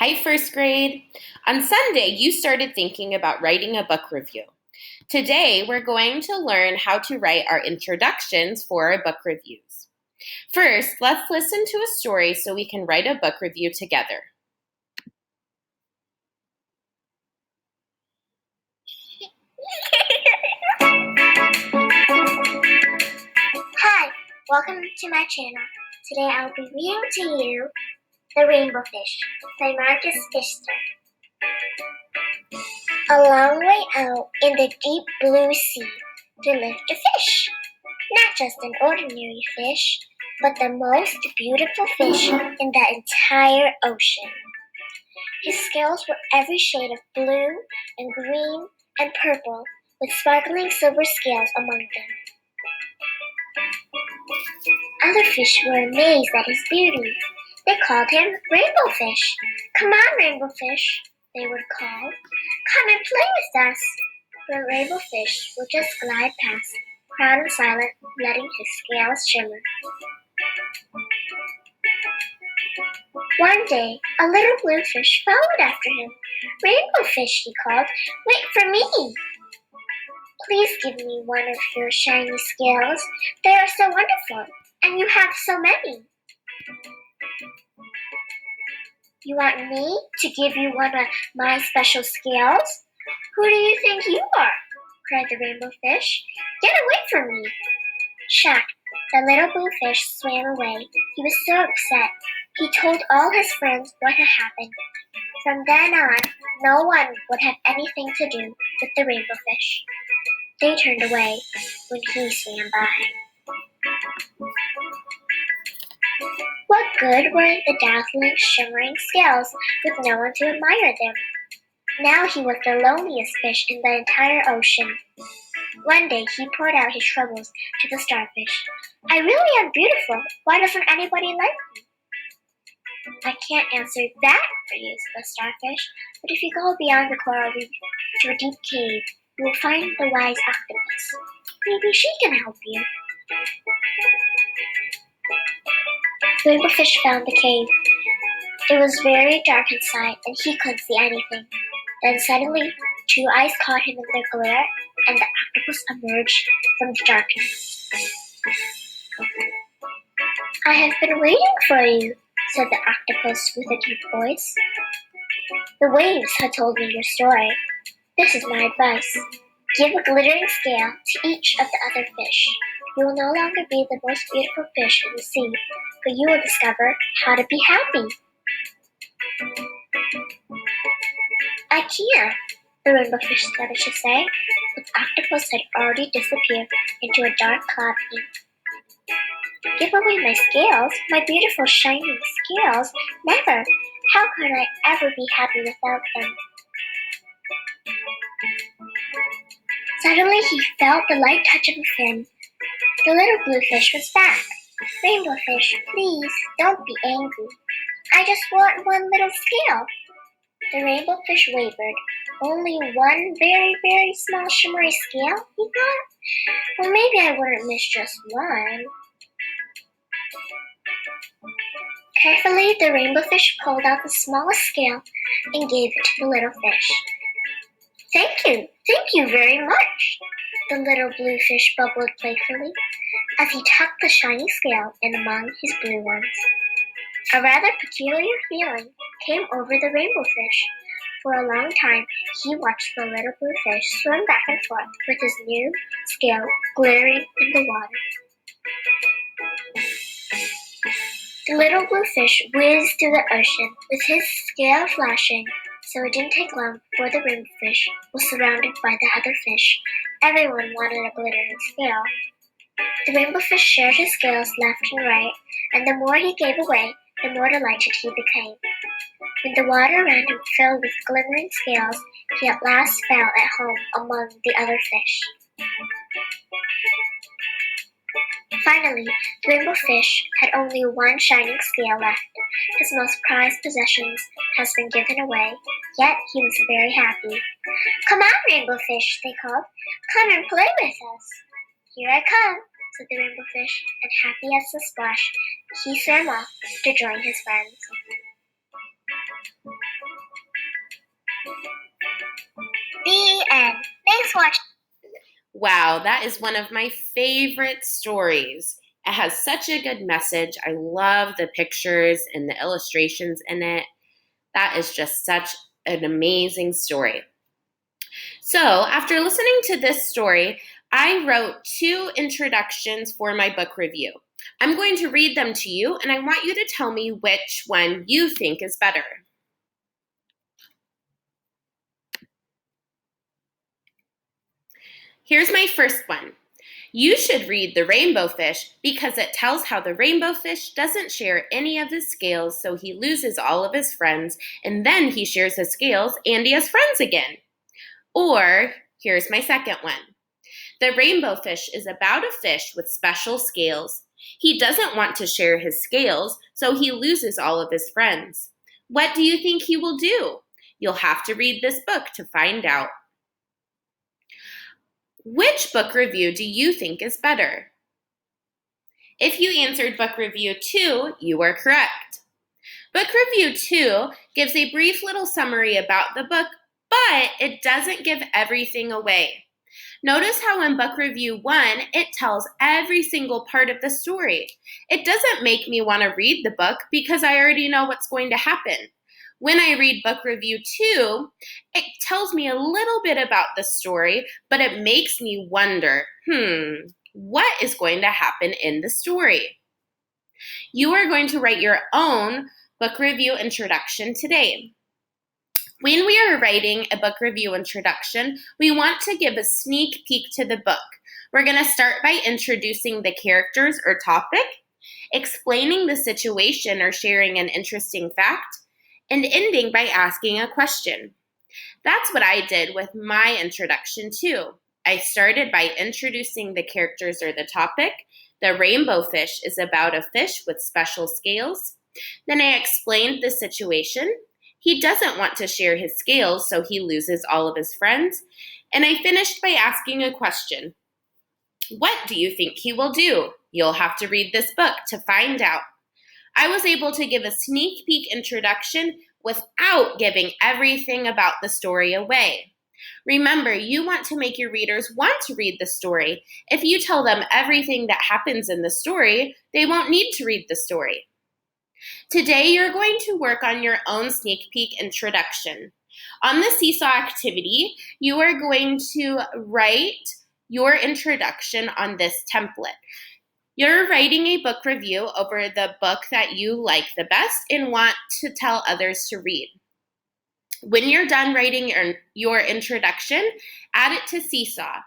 Hi, first grade. On Sunday, you started thinking about writing a book review. Today, we're going to learn how to write our introductions for our book reviews. First, let's listen to a story so we can write a book review together. Hi, welcome to my channel. Today I'll be reading to you The Rainbow Fish by Marcus Pfister. A long way out in the deep blue sea, there lived a fish. Not just an ordinary fish, but the most beautiful fish in the entire ocean. His scales were every shade of blue and green and purple, with sparkling silver scales among them. Other fish were amazed at his beauty. They called him Rainbow Fish. "Come on, Rainbow Fish," they would call. "Come and play with us." But Rainbow Fish would just glide past, proud and silent, letting his scales shimmer. One day, a little blue fish followed after him. "Rainbow Fish," he called, "wait for me. Please give me one of your shiny scales. They are so wonderful, and you have so many." "You want me to give you one of my special scales? Who do you think you are?" cried the Rainbow Fish. "Get away from me." Shocked, the little blue fish swam away. He was so upset. He told all his friends what had happened. From then on, no one would have anything to do with the Rainbow Fish. They turned away when he swam by. What good were the dazzling, shimmering scales with no one to admire them? Now he was the loneliest fish in the entire ocean. One day he poured out his troubles to the starfish. "I really am beautiful. Why doesn't anybody like me?" "I can't answer that for you," said the starfish, "but if you go beyond the coral reef to a deep cave, you will find the wise octopus. Maybe she can help you." Rainbow Fish found the cave. It was very dark inside, and he couldn't see anything. Then suddenly, two eyes caught him in their glare, and the octopus emerged from the darkness. "I have been waiting for you," said the octopus with a deep voice. "The waves have told me your story. This is my advice. Give a glittering scale to each of the other fish. You will no longer be the most beautiful fish in the sea, but you will discover how to be happy." "I can't," the Rainbow Fish started to say, but the octopus had already disappeared into a dark cloud of ink. "Give away my scales, my beautiful shining scales? Never! How could I ever be happy without them?" Suddenly he felt the light touch of a fin. The little blue fish was back. "Rainbow Fish, please, don't be angry. I just want one little scale." The Rainbow Fish wavered. "Only one very, very small shimmery scale?" he thought. "Well, maybe I wouldn't miss just one." Carefully, the Rainbow Fish pulled out the smallest scale and gave it to the little fish. Thank you very much," the little blue fish bubbled playfully, as he tucked the shiny scale in among his blue ones. A rather peculiar feeling came over the Rainbow Fish. For a long time, he watched the little blue fish swim back and forth with his new scale glittering in the water. The little blue fish whizzed through the ocean with his scale flashing, so it didn't take long before the Rainbow Fish was surrounded by the other fish. Everyone wanted a glittering scale. The Rainbow Fish shared his scales left and right, and the more he gave away, the more delighted he became. When the water around him filled with glimmering scales, he at last felt at home among the other fish. Finally, the Rainbow Fish had only one shining scale left. His most prized possessions had been given away, yet he was very happy. "Come on, Rainbow Fish," they called. "Come and play with us." "Here I come," said the Rainbow Fish, and happy as a splash, he swam off to join his friends. Wow, that is one of my favorite stories. It has such a good message. I love the pictures and the illustrations in it. That is just such an amazing story. So, after listening to this story, I wrote 2 introductions for my book review. I'm going to read them to you, and I want you to tell me which one you think is better. Here's my first one. You should read The Rainbow Fish because it tells how the rainbow fish doesn't share any of his scales, so he loses all of his friends, and then he shares his scales and he has friends again. Or, here's my second one. The rainbow fish is about a fish with special scales. He doesn't want to share his scales, so he loses all of his friends. What do you think he will do? You'll have to read this book to find out. Which book review do you think is better? If you answered book review 2, you are correct. Book review 2 gives a brief little summary about the book, but it doesn't give everything away. Notice how in book review 1, it tells every single part of the story. It doesn't make me want to read the book because I already know what's going to happen. When I read book review 2, it tells me a little bit about the story, but it makes me wonder, what is going to happen in the story? You are going to write your own book review introduction today. When we are writing a book review introduction, we want to give a sneak peek to the book. We're going to start by introducing the characters or topic, explaining the situation or sharing an interesting fact, and ending by asking a question. That's what I did with my introduction too. I started by introducing the characters or the topic. The rainbow fish is about a fish with special scales. Then I explained the situation. He doesn't want to share his scales, so he loses all of his friends. And I finished by asking a question. What do you think he will do? You'll have to read this book to find out. I was able to give a sneak peek introduction without giving everything about the story away. Remember, you want to make your readers want to read the story. If you tell them everything that happens in the story, they won't need to read the story. Today, you're going to work on your own sneak peek introduction. On the Seesaw activity, you are going to write your introduction on this template. You're writing a book review over the book that you like the best and want to tell others to read. When you're done writing your introduction, add it to Seesaw.